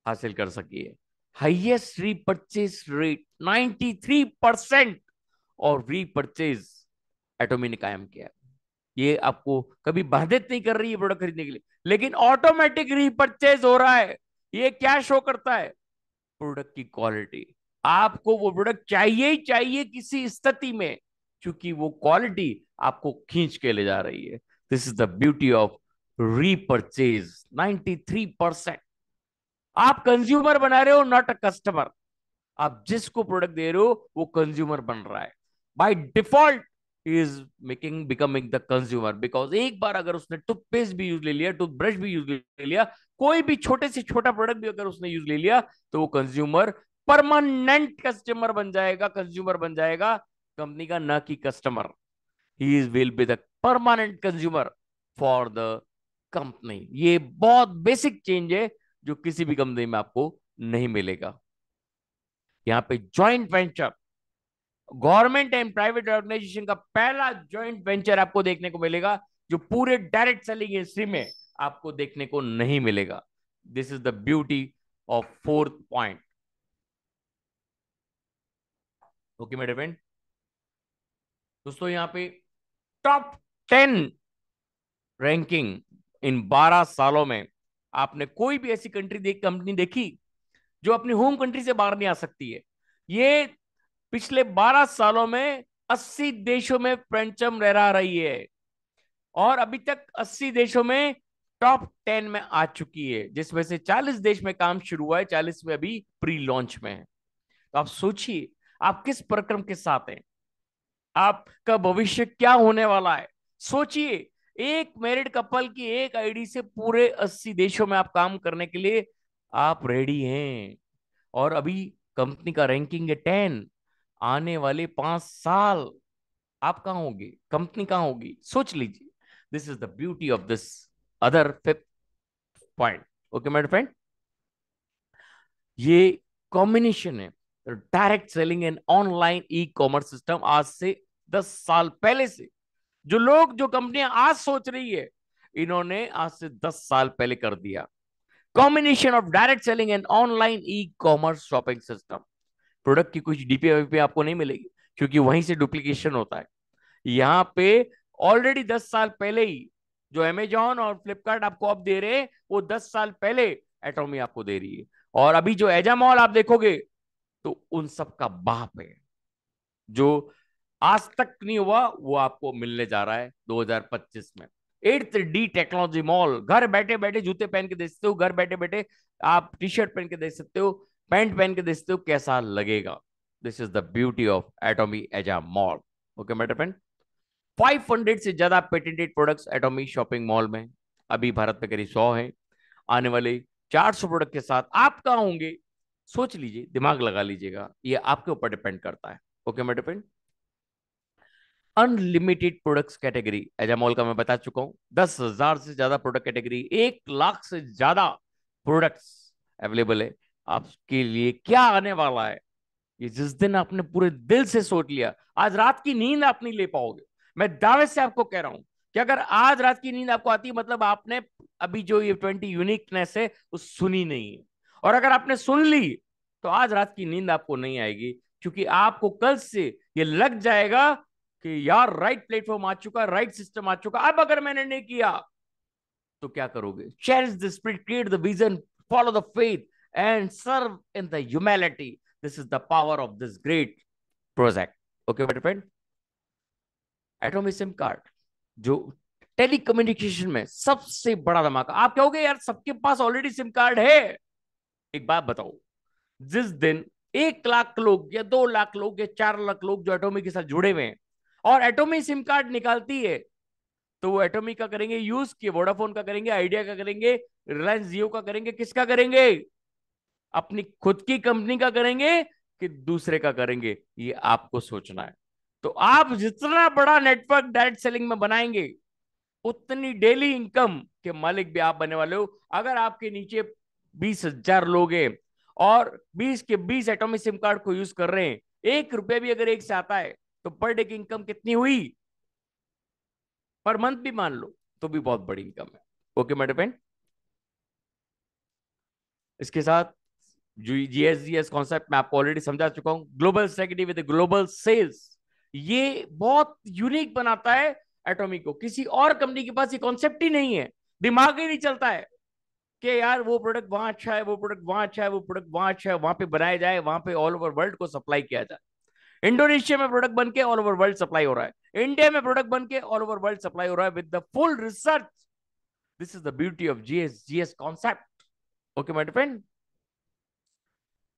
हासिल कर सकी है। हाईएस्ट रीपर्चेज रेट 93%, और रीपर्चेज एटॉमी ने कायम किया है। ये आपको कभी बाधित नहीं कर रही है प्रोडक्ट खरीदने के लिए, लेकिन ऑटोमेटिक रीपर्चेज हो रहा है। ये क्या शो करता है? प्रोडक्ट की क्वालिटी। आपको वो प्रोडक्ट चाहिए ही चाहिए किसी स्थिति में, क्योंकि वो क्वालिटी आपको खींच के ले जा रही है। This is the beauty of repurchase 93%। आप कंज्यूमर बना रहे हो, नॉट अ कस्टमर। आप जिसको प्रोडक्ट दे रहे हो वो कंज्यूमर बन रहा है। By default is making becoming the consumer, because एक बार अगर उसने टूथपेस्ट भी यूज ले लिया, टूथब्रश भी यूज ले लिया, कोई भी छोटे से छोटा प्रोडक्ट भी अगर उसने यूज ले लिया, तो वो कंज्यूमर, परमानेंट कस्टमर बन जाएगा, कंज्यूमर बन जाएगा कंपनी का, ना कि customer. He is will be the permanent consumer for the company. ये बहुत बेसिक चेंज है जो किसी भी कंपनी में आपको नहीं मिलेगा। यहाँ पे joint venture, government and private organization का पहला जॉइंट वेंचर आपको देखने को मिलेगा, जो पूरे डायरेक्ट सेलिंग हिस्ट्री में आपको देखने को नहीं मिलेगा। This is the beauty of fourth point. Okay मेरे फ्रेंड। दोस्तों यहाँ पे टॉप 10 रैंकिंग इन 12 सालों में, आपने कोई भी ऐसी कंपनी देखी जो अपनी होम कंट्री से बाहर नहीं आ सकती है? ये पिछले 12 सालों में 80 देशों में परचम लहरा रही है, और अभी तक 80 देशों में टॉप 10 में आ चुकी है, जिसमें से 40 देश में काम शुरू हुआ है, 40 में अभी प्री लॉन्च में है। तो आप सोचिए आप किस प्रक्रम के साथ हैं, आपका भविष्य क्या होने वाला है। सोचिए, एक मैरिड कपल की एक आईडी से पूरे 80 देशों में आप काम करने के लिए आप रेडी हैं। और अभी कंपनी का रैंकिंग है 10। आने वाले 5 साल आप कहां होंगे, कंपनी कहां होगी, सोच लीजिए। This is the beauty of this other fifth point. Okay my friend. ये कॉम्बिनेशन है direct selling and online e commerce system. आज से 10 साल पहले से जो लोग, जो कंपनियां आज सोच रही है, इन्होंने आज से 10 साल पहले कर दिया। Combination of direct selling and online e commerce shopping system. Product की कुछ डीपीआई वीपीआई आपको नहीं मिलेगी, क्योंकि वहीं से डुप्लीकेशन होता है। यहाँ पे ऑलरेडी 10 साल पहले ही जो अमेजॉन और फ्लिपकार्ट आपको अब दे रहे हैं, वो 10 साल पहले एटॉमी आपको दे रही है। और अभी जो एजा मॉल आप देखोगे, तो उन सब का बाप है। जो आज तक नहीं हुआ वो आपको मिलने जा रहा है 2025 में। 8th D टेक्नोलॉजी मॉल, घर बैठे बैठे जूते पहन के देख सकते हो, घर बैठे बैठे आप टी शर्ट पहन के देख सकते हो, पैंट पहन के देख सकते हो, कैसा लगेगा। This is the beauty of एटॉमी एजा मॉल। ओके मेरे फ्रेंड। 500 से ज्यादा पेटेंटेड प्रोडक्ट्स एटॉमी शॉपिंग मॉल में, अभी भारत में करीब 100 है। आने वाले 400 प्रोडक्ट के साथ आप कहाँ होंगे, सोच लीजिए, दिमाग लगा लीजिएगा, ये आपके ऊपर डिपेंड करता है। ओके मेरे फ्रेंड। अनलिमिटेड प्रोडक्ट्स कैटेगरी एजा मॉल का मैं बता चुका हूं, 10,000 से ज्यादा प्रोडक्ट कैटेगरी, 1 लाख से ज्यादा प्रोडक्ट्स अवेलेबल है। आपके लिए क्या आने वाला है, ये जिस दिन आपने पूरे दिल से सोच लिया, आज रात की नींद आप नहीं ले पाओगे। मैं दावे से आपको कह रहा हूं कि अगर आज रात की नींद आपको आती है, मतलब आपने अभी जो ये 20 यूनिकनेस है वो सुनी नहीं है। और अगर आपने सुन ली, तो आज रात की नींद आपको नहीं आएगी, क्योंकि आपको कल से ये लग जाएगा कि यार राइट प्लेटफॉर्म आ चुका, राइट सिस्टम आ चुका, अब अगर मैंने नहीं किया तो क्या करोगे? Cherish the spirit, create the vision, follow the faith and serve in the humanity. This is the power of this great project. Okay my friend, atomic sim card जो टेलीकम्युनिकेशन में सबसे बड़ा धमाका। आप कहोगे यार सबके पास ऑलरेडी सिम कार्ड है। एक बात बताओ, जिस दिन 1 लाख लोग या 2 लाख लोग या 4 लाख लोग जो एटॉमिक के साथ जुड़े हुए हैं और एटॉमिक सिम कार्ड निकालती है, तो वो एटॉमिक का करेंगे यूज, कि वोडाफोन का करेंगे, आइडिया का करेंगे, रिलायंस जियो का करेंगे, किसका करेंगे? अपनी खुद की कंपनी का करेंगे कि दूसरे का करेंगे? ये आपको सोचना है। तो आप जितना बड़ा नेटवर्क डायरेक्ट सेलिंग में बनाएंगे, उतनी डेली इनकम के मालिक भी आप बनने वाले हो। अगर आपके नीचे 20,000 लोग हैं और 20 के 20 एटॉमिक सिम कार्ड को यूज कर रहे हैं, 1 रुपया भी अगर एक से आता है, तो पर डे की इनकम कितनी हुई? पर मंथ भी मान लो तो भी बहुत बड़ी इनकम है। ओके मेरे फ्रेंड, इसके साथ जो जीएसजीएस कॉन्सेप्ट मैं आपको ऑलरेडी समझा चुका हूं, global strategy with global sales, ये बहुत यूनिक बनाता है एटॉमिक को। किसी और कंपनी के पास ये कॉन्सेप्ट ही नहीं है, दिमाग ही नहीं चलता है कि यार वो प्रोडक्ट वहां अच्छा है, वो प्रोडक्ट वहां अच्छा है, वो प्रोडक्ट वहां अच्छा है, वहां पे बनाया जाए, वहां पे ऑल ओवर वर्ल्ड को सप्लाई किया जाए। इंडोनेशिया में प्रोडक्ट बन के ऑल ओवर वर्ल्ड सप्लाई हो रहा है, इंडिया में प्रोडक्ट बन के ऑल ओवर वर्ल्ड सप्लाई हो रहा है with the full research. This is the beauty of GS concept. Okay my friend,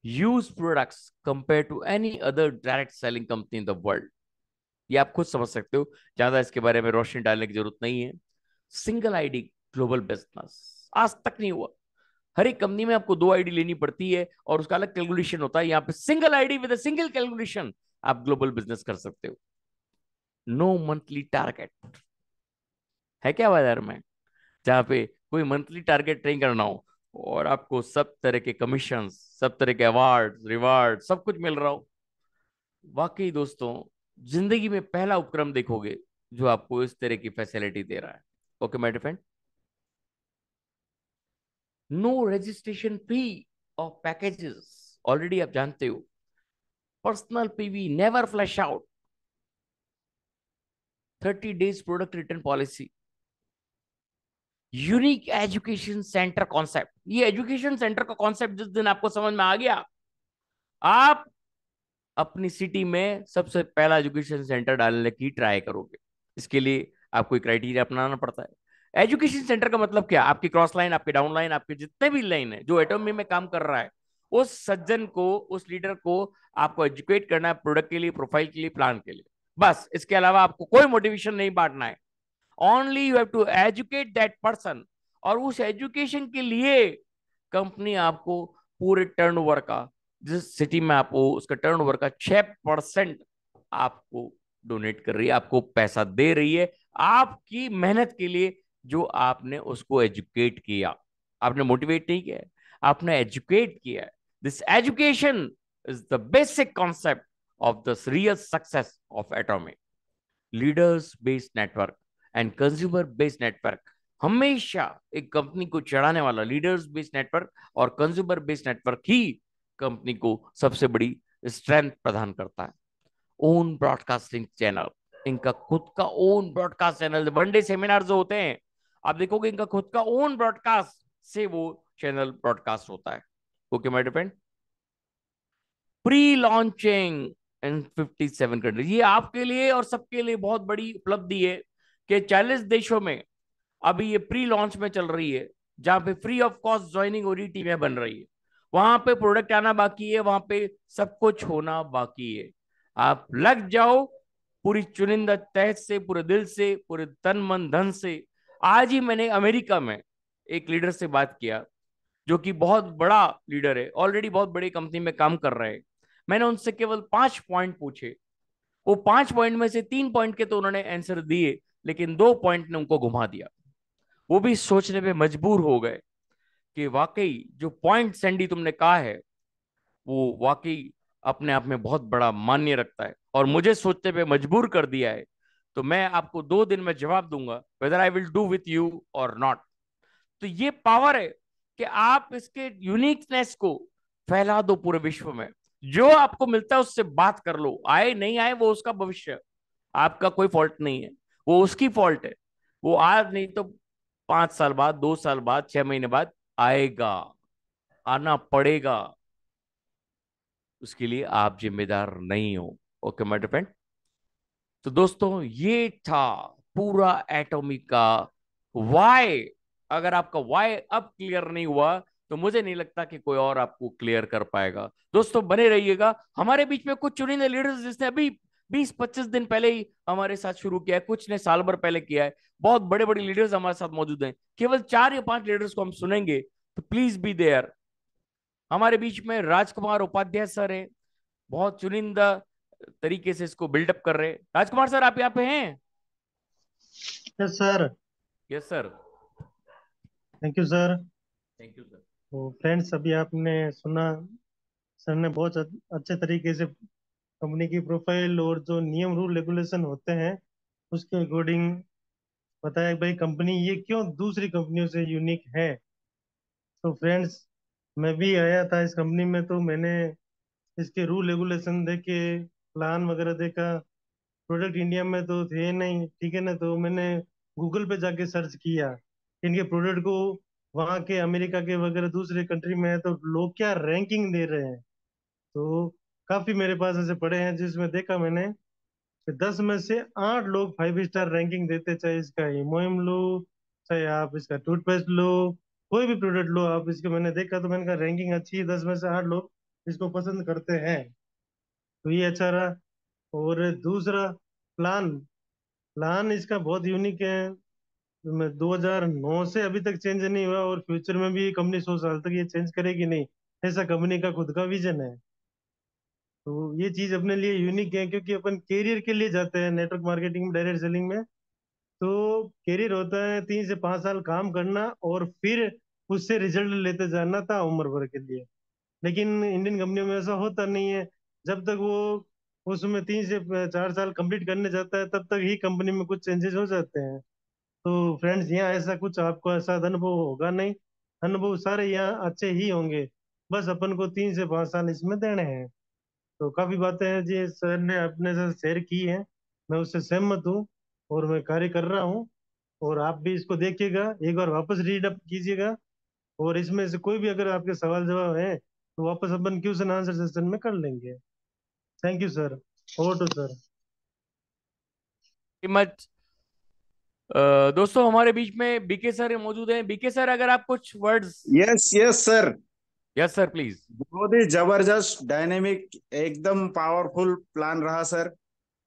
use products compare to any other direct selling company in the world. ये आप खुद समझ सकते हो, ज्यादा इसके बारे में रोशनी डालने की जरूरत नहीं है। सिंगल आईडी ग्लोबल बिजनेस आज तक नहीं हुआ। हर एक कंपनी में आपको 2 आईडी लेनी पड़ती है और उसका अलग कैलकुलेशन होता है। यहाँ पे single ID with single calculation आप ग्लोबल बिजनेस कर सकते हो। नो मंथली टारगेट है क्या बाजार में, जहाँ पे कोई मंथली टारगेट नहीं करना हो और आपको सब तरह के कमीशन, सब तरह के अवार्ड, रिवार्ड, सब कुछ मिल रहा हो। वाकई दोस्तों, जिंदगी में पहला उपक्रम देखोगे जो आपको इस तरह की फैसिलिटी दे रहा है। Okay my friend, no registration fee off packages, already आप जानते हो। Personal PV never flash out, 30 days product return policy, unique education center concept. ये एजुकेशन सेंटर का कॉन्सेप्ट जिस दिन आपको समझ में आ गया, आप अपनी सिटी में सबसे पहला एजुकेशन सेंटर डालने की ट्राई करोगे। इसके लिए आपको एक क्राइटेरिया अपनाना पड़ता है। एजुकेशन सेंटर का मतलब क्या? आपकी क्रॉस लाइन, आपके डाउन लाइन, आपके जितने भी लाइन है जो एटॉमी में काम कर रहा है, उस सज्जन को, उस लीडर को आपको एजुकेट करना है प्रोडक्ट के लिए, प्रोफाइल के लिए, प्लान के लिए। बस इसके अलावा आपको कोई मोटिवेशन नहीं बांटना है। Only you have to educate that person. और उस एजुकेशन के लिए कंपनी आपको पूरे टर्नओवर का, जिस सिटी में आप हो उसका टर्नओवर का 6% आपको डोनेट कर रही है, आपको पैसा दे रही है आपकी मेहनत के लिए, जो आपने उसको एजुकेट किया। आपने मोटिवेट नहीं किया है, आपने एजुकेट किया है। This education is the basic concept of the real success of atomic. Leaders based network and consumer based network, हमेशा एक कंपनी को चढ़ाने वाला लीडर्स बेस्ड नेटवर्क और कंज्यूमर बेस्ड नेटवर्क ही कंपनी को सबसे बड़ी स्ट्रेंथ प्रदान करता है। ओन ब्रॉडकास्टिंग चैनल, इनका खुद का own broadcast channel, one day seminar जो होते हैं, आप देखोगे इनका खुद का ओन ब्रॉडकास्ट से वो चैनल ब्रॉडकास्ट होता है। Okay my friend, pre launching in 57 countries, ये आपके लिए और सबके लिए बहुत बड़ी उपलब्धि है कि 40 देशों में अभी ये प्री लॉन्च में चल रही है, जहां पे फ्री ऑफ कॉस्ट ज्वाइनिंग हो रही, टीमें बन रही है। वहां पे प्रोडक्ट आना बाकी है, वहां पे सब कुछ होना बाकी है। आप लग जाओ पूरी चुनिंदा तहत से, पूरे दिल से, पूरे तन मन धन से। आज ही मैंने अमेरिका में एक लीडर से बात किया जो कि बहुत बड़ा लीडर है, ऑलरेडी बहुत बड़ी कंपनी में काम कर रहे हैं। मैंने उनसे केवल 5 पॉइंट पूछे। वो 5 पॉइंट में से 3 पॉइंट के तो उन्होंने आंसर दिए, लेकिन 2 पॉइंट ने उनको घुमा दिया। वो भी सोचने पे मजबूर हो गए कि वाकई जो पॉइंट सैंडी तुमने कहा है वो वाकई अपने आप में बहुत बड़ा मान्य रखता है और मुझे सोचने पे मजबूर कर दिया है। तो मैं आपको 2 दिन में जवाब दूंगा whether I will do with you और नॉट। तो ये पावर है कि आप इसके यूनिकनेस को फैला दो पूरे विश्व में। जो आपको मिलता है उससे बात कर लो, आए नहीं आए वो उसका भविष्य, आपका कोई फॉल्ट नहीं है, वो उसकी फॉल्ट है। वो आज नहीं तो 5 साल बाद, 2 साल बाद, 6 महीने बाद आएगा, आना पड़ेगा। उसके लिए आप जिम्मेदार नहीं हो। Okay my friend. तो दोस्तों ये था पूरा एटॉमी का वाई। अगर आपका वाई अब क्लियर नहीं हुआ तो मुझे नहीं लगता कि कोई और आपको क्लियर कर पाएगा। दोस्तों बने रहिएगा। हमारे बीच में कुछ चुनिंदे लीडर्स जिसने अभी 20-25 दिन पहले ही हमारे साथ शुरू किया है, कुछ ने साल भर पहले किया है। बहुत बड़े बड़े लीडर्स हमारे साथ मौजूद हैं। केवल 4 या 5 लीडर्स को हम सुनेंगे, तो प्लीज बी देयर। हमारे बीच में राजकुमार उपाध्याय सर है, बहुत चुनिंदा तरीके से इसको बिल्डअप कर रहे हैं। राजकुमार सर आप यहाँ पे हैं? Yes sir. Yes sir. Thank you sir. Thank you sir. तो फ्रेंड्स, अभी आपने सुना, सर ने बहुत अच्छे तरीके से कंपनी की प्रोफाइल और जो नियम रूल रेगुलेशन होते हैं उसके अकॉर्डिंग बताया कि भाई कंपनी ये क्यों दूसरी कंपनियों से यूनिक है। तो फ्रेंड्स, मैं भी आया था इस कंपनी में, तो मैंने इसके रूल रेगुलेशन देखे, प्लान वगैरह देखा। प्रोडक्ट इंडिया में तो थे नहीं, ठीक है ना, तो मैंने गूगल पे जाके सर्च किया कि इनके प्रोडक्ट को वहाँ के अमेरिका के वगैरह दूसरे कंट्री में है तो लोग क्या रैंकिंग दे रहे हैं। तो काफी मेरे पास ऐसे पड़े हैं जिसमें देखा मैंने कि 10 में से 8 लोग 5 स्टार रैंकिंग देते, चाहे इसका इमोइम लो, चाहे आप इसका टूथपेस्ट लो, कोई भी प्रोडक्ट लो आप इसके। मैंने देखा तो मैंने कहा रैंकिंग अच्छी है, 10 में से 8 लोग इसको पसंद करते हैं। तो ये अच्छा रहा। और दूसरा, प्लान प्लान इसका बहुत यूनिक है। मैं 2009 से अभी तक चेंज नहीं हुआ, और फ्यूचर में भी कंपनी 100 साल तक ये चेंज करेगी नहीं, ऐसा कंपनी का खुद का विजन है। तो ये चीज अपने लिए यूनिक है, क्योंकि अपन कैरियर के लिए जाते हैं नेटवर्क मार्केटिंग में, डायरेक्ट सेलिंग में। तो कैरियर होता है 3 से 5 साल काम करना और फिर उससे रिजल्ट लेते जाना था उम्र भर के लिए। लेकिन इंडियन कंपनियों में ऐसा होता नहीं है। जब तक वो उसमें 3 से 4 साल कंप्लीट करने जाता है तब तक ही कंपनी में कुछ चेंजेस हो जाते हैं। तो फ्रेंड्स, यहाँ ऐसा कुछ आपको ऐसा अनुभव होगा नहीं। अनुभव सारे यहाँ अच्छे ही होंगे, बस अपन को 3 से 5 साल इसमें देने हैं। तो काफी बातें हैं जी सर ने अपने साथ शेयर की हैं, मैं उससे सहमत हूँ और मैं कार्य कर रहा हूँ। और आप भी इसको देखिएगा, एक बार वापस रीड अप कीजिएगा, और इसमें से कोई भी अगर आपके सवाल जवाब है तो वापस अपन क्वेश्चन आंसर सेशन में कर लेंगे। Thank you sir. Over to sir. Much. दोस्तों हमारे बीच में बीके सर मौजूद हैं। बीके सर अगर आप कुछ words. Yes yes sir. Yes sir please. बहुत ही जबरदस्त डायनेमिक, एकदम पावरफुल प्लान रहा सर।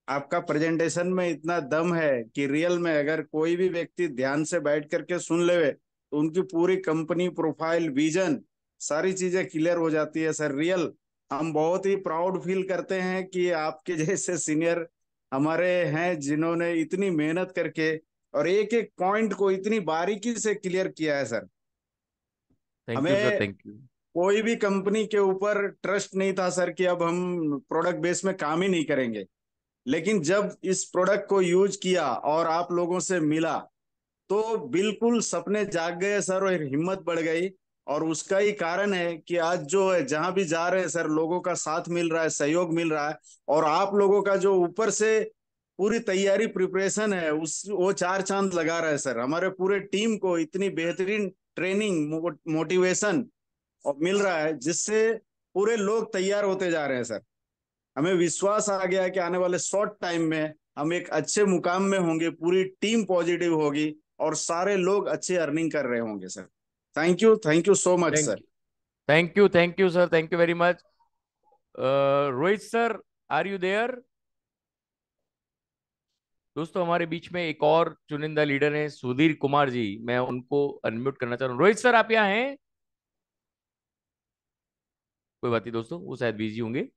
आपका प्रेजेंटेशन में इतना दम है कि रियल में अगर कोई भी व्यक्ति ध्यान से बैठ करके सुन लेवे तो उनकी पूरी कंपनी प्रोफाइल, विजन, सारी चीजें क्लियर हो जाती है सर। रियल हम बहुत ही प्राउड फील करते हैं कि आपके जैसे सीनियर हमारे हैं जिन्होंने इतनी मेहनत करके और एक एक पॉइंट को इतनी बारीकी से क्लियर किया है सर। Thank you sir. हमें थैंक यू। कोई भी कंपनी के ऊपर ट्रस्ट नहीं था सर कि अब हम प्रोडक्ट बेस में काम ही नहीं करेंगे। लेकिन जब इस प्रोडक्ट को यूज किया और आप लोगों से मिला तो बिल्कुल सपने जाग गए सर और हिम्मत बढ़ गई। और उसका ही कारण है कि आज जो है जहां भी जा रहे हैं सर, लोगों का साथ मिल रहा है, सहयोग मिल रहा है। और आप लोगों का जो ऊपर से पूरी तैयारी प्रिपरेशन है उस वो 4 चांद लगा रहा है सर। हमारे पूरे टीम को इतनी बेहतरीन ट्रेनिंग, मोटिवेशन और मिल रहा है जिससे पूरे लोग तैयार होते जा रहे हैं सर। हमें विश्वास आ गया है कि आने वाले शॉर्ट टाइम में हम एक अच्छे मुकाम में होंगे, पूरी टीम पॉजिटिव होगी और सारे लोग अच्छे अर्निंग कर रहे होंगे sir. Thank you so much thank sir. You. Thank you sir. Thank you very much. Rohit sir, are you there? दोस्तों हमारे बीच में एक और चुनिंदा लीडर हैं, सुधीर कुमार जी। मैं उनको अनम्यूट करना चाह रहा हूँ। रोहित सर आप यहाँ हैं? कोई बात नहीं दोस्तों, वो शायद बिजी होंगे।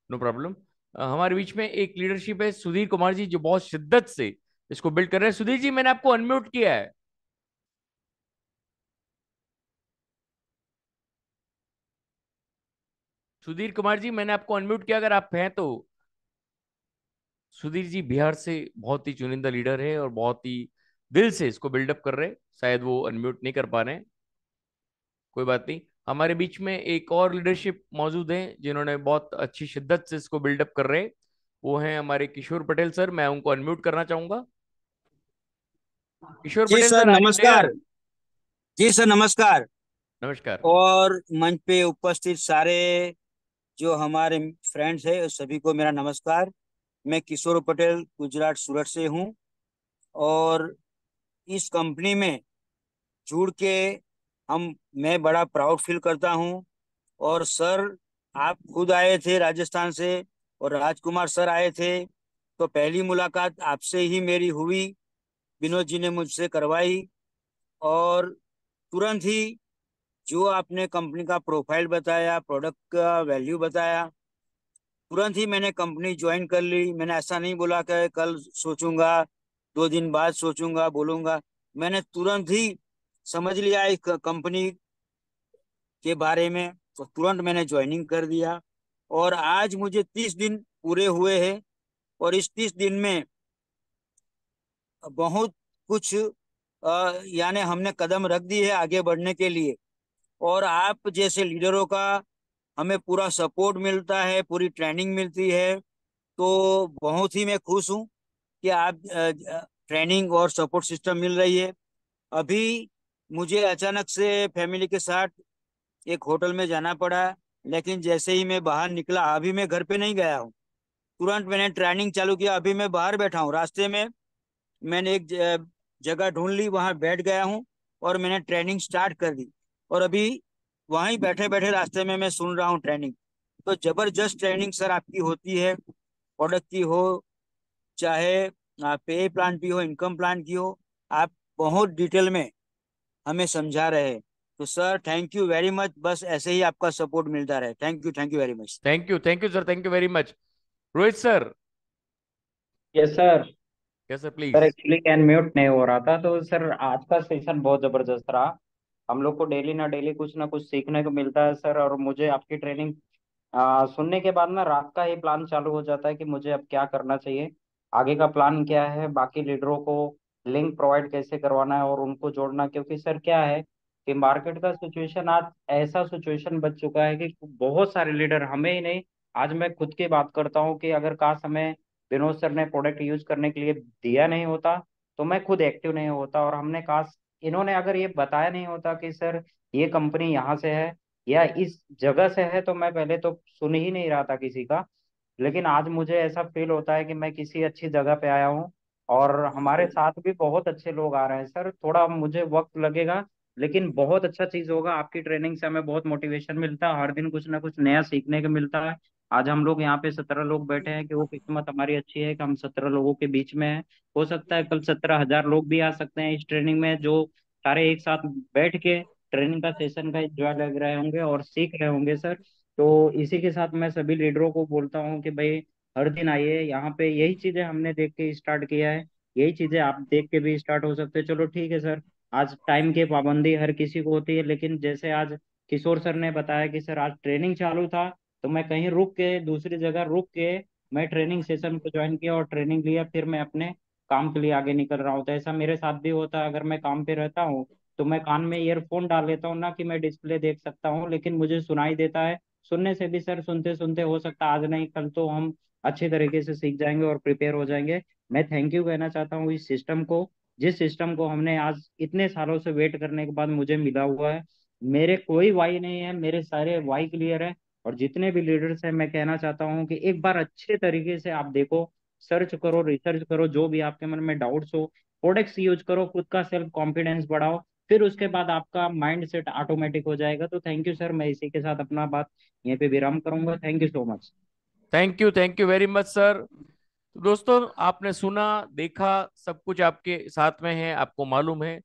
No problem. हमारे बीच में एक लीडरशिप है, सुधीर कुमार जी, जो बहुत शिद्दत से इसको बिल्ड कर रहे हैं। सुधीर जी मैंने आपको अनम्यूट किया है। सुधीर कुमार जी मैंने आपको अनम्यूट किया, अगर आप हैं तो। सुधीर जी बिहार से बहुत ही चुनिंदा लीडर है और बहुत ही दिल से इसको बिल्डअप कर रहे हैं। शायद वो अनम्यूट नहीं कर पा रहे हैं। कोई बात नहीं। हमारे बीच में एक और लीडरशिप मौजूद है जिन्होंने बहुत अच्छी शिद्दत से इसको बिल्डअप कर रहे हैं। वो हैं हमारे किशोर पटेल सर। मैं उनको अनम्यूट करना चाहूंगा। Kishore ji Patel sir sir, are you there? नमस्कार। जी सर नमस्कार। नमस्कार। और मंच पे उपस्थित सारे जो हमारे फ्रेंड्स हैं उस सभी को मेरा नमस्कार। मैं किशोर पटेल गुजरात सूरत से हूँ। और इस कंपनी में जुड़ के हम मैं बड़ा प्राउड फील करता हूँ। और सर आप खुद आए थे राजस्थान से और राजकुमार सर आए थे, तो पहली मुलाकात आपसे ही मेरी हुई। विनोद जी ने मुझसे करवाई और तुरंत ही जो आपने कंपनी का प्रोफाइल बताया, प्रोडक्ट का वैल्यू बताया, तुरंत ही मैंने कंपनी ज्वाइन कर ली। मैंने ऐसा नहीं बोला कि कल सोचूंगा, 2 दिन बाद सोचूंगा, बोलूंगा। मैंने तुरंत ही समझ लिया इस कंपनी के बारे में, तो तुरंत मैंने ज्वाइनिंग कर दिया। और आज मुझे 30 दिन पूरे हुए हैं और इस 30 दिन में बहुत कुछ यानी हमने कदम रख दी है आगे बढ़ने के लिए। और आप जैसे लीडरों का हमें पूरा सपोर्ट मिलता है, पूरी ट्रेनिंग मिलती है। तो बहुत ही मैं खुश हूँ कि आप ट्रेनिंग और सपोर्ट सिस्टम मिल रही है। अभी मुझे अचानक से फैमिली के साथ एक होटल में जाना पड़ा, लेकिन जैसे ही मैं बाहर निकला, अभी मैं घर पे नहीं गया हूँ, तुरंत मैंने ट्रेनिंग चालू किया। अभी मैं बाहर बैठा हूँ, रास्ते में मैंने एक जगह ढूंढ ली, वहां बैठ गया हूँ और मैंने ट्रेनिंग स्टार्ट कर दी। और अभी वहीं बैठे बैठे रास्ते में मैं सुन रहा हूँ ट्रेनिंग। तो जबरदस्त ट्रेनिंग सर आपकी होती है, प्रोडक्ट की हो, चाहे पे प्लान की हो, इनकम प्लान की हो। आप बहुत डिटेल में हमें समझा रहे हैं। तो sir thank you very much. बस ऐसे ही आपका सपोर्ट मिलता रहे। Thank you very much. Thank you sir, thank you very much. Rohit sir. Yes sir. Yes sir, sir please. Actually can mute नहीं हो रहा था। तो सर आज का सेशन बहुत जबरदस्त रहा। हम लोग को डेली ना कुछ सीखने को मिलता है सर। और मुझे आपकी ट्रेनिंग सुनने के बाद ना रात का ही प्लान चालू हो जाता है कि मुझे अब क्या करना चाहिए, आगे का प्लान क्या है, बाकी लीडरों को लिंक प्रोवाइड कैसे करवाना है और उनको जोड़ना। क्योंकि सर क्या है कि मार्केट का सिचुएशन आज ऐसा सिचुएशन बच चुका है कि बहुत सारे लीडर, हमें ही नहीं, आज मैं खुद की बात करता हूँ कि अगर काश हमें विनोद सर ने प्रोडक्ट यूज करने के लिए दिया नहीं होता तो मैं खुद एक्टिव नहीं होता। और हमने काश इन्होंने अगर ये बताया नहीं होता कि सर ये कंपनी यहाँ से है या इस जगह से है, तो मैं पहले तो सुन ही नहीं रहा था किसी का। लेकिन आज मुझे ऐसा फील होता है कि मैं किसी अच्छी जगह पे आया हूँ और हमारे साथ भी बहुत अच्छे लोग आ रहे हैं सर। थोड़ा मुझे वक्त लगेगा लेकिन बहुत अच्छा चीज होगा। आपकी ट्रेनिंग से हमें बहुत मोटिवेशन मिलता है, हर दिन कुछ ना कुछ नया सीखने को मिलता है। आज हम लोग यहाँ पे 17 लोग बैठे हैं कि वो किस्मत हमारी अच्छी है कि हम 17 लोगों के बीच में हैं। हो सकता है कल 17,000 लोग भी आ सकते हैं इस ट्रेनिंग में, जो सारे एक साथ बैठ के ट्रेनिंग का सेशन का एंजॉय लग रहे होंगे और सीख रहे होंगे सर। तो इसी के साथ मैं सभी लीडरों को बोलता हूँ कि भाई हर दिन आइए यहाँ पे। यही चीजें हमने देख के स्टार्ट किया है, यही चीजें आप देख के भी स्टार्ट हो सकते हैं। चलो ठीक है सर, आज टाइम की पाबंदी हर किसी को होती है, लेकिन जैसे आज किशोर सर ने बताया कि सर आज ट्रेनिंग चालू था, तो मैं कहीं रुक के, दूसरी जगह रुक के मैं ट्रेनिंग सेशन को ज्वाइन किया और ट्रेनिंग लिया, फिर मैं अपने काम के लिए आगे निकल रहा हूँ। तो ऐसा मेरे साथ भी होता है। अगर मैं काम पे रहता हूँ तो मैं कान में ईयरफोन डाल लेता हूँ, ना कि मैं डिस्प्ले देख सकता हूँ, लेकिन मुझे सुनाई देता है। सुनने से भी सर, सुनते सुनते हो सकता है आज नहीं कल तो हम अच्छे तरीके से सीख जाएंगे और प्रिपेयर हो जाएंगे। मैं थैंक यू कहना चाहता हूँ इस सिस्टम को, जिस सिस्टम को हमने आज इतने सालों से वेट करने के बाद मुझे मिला हुआ है। मेरे कोई वाई नहीं है, मेरे सारे वाई क्लियर है। और जितने भी लीडर्स हैं मैं कहना चाहता हूँ कि एक बार अच्छे तरीके से आप देखो, सर्च करो, रिसर्च करो, जो भी आपके मन में डाउट्स हो, प्रोडक्ट्स यूज करो, खुद का सेल्फ कॉन्फिडेंस बढ़ाओ, फिर उसके बाद आपका माइंड सेट ऑटोमेटिक हो जाएगा। तो थैंक यू सर, मैं इसी के साथ अपना बात यहीं पे विराम करूंगा। Thank you so much. Thank you very much sir. तो दोस्तों, आपने सुना, देखा, सब कुछ आपके साथ में है, आपको मालूम है।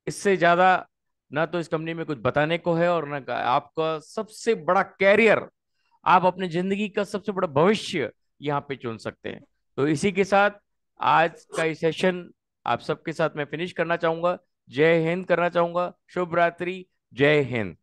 इससे ज्यादा ना तो इस कंपनी में कुछ बताने को है और ना आपका सबसे बड़ा कैरियर, आप अपनी जिंदगी का सबसे बड़ा भविष्य यहाँ पे चुन सकते हैं। तो इसी के साथ आज का ये सेशन आप सबके साथ मैं फिनिश करना चाहूंगा। जय हिंद करना चाहूंगा। शुभ रात्रि। जय हिंद।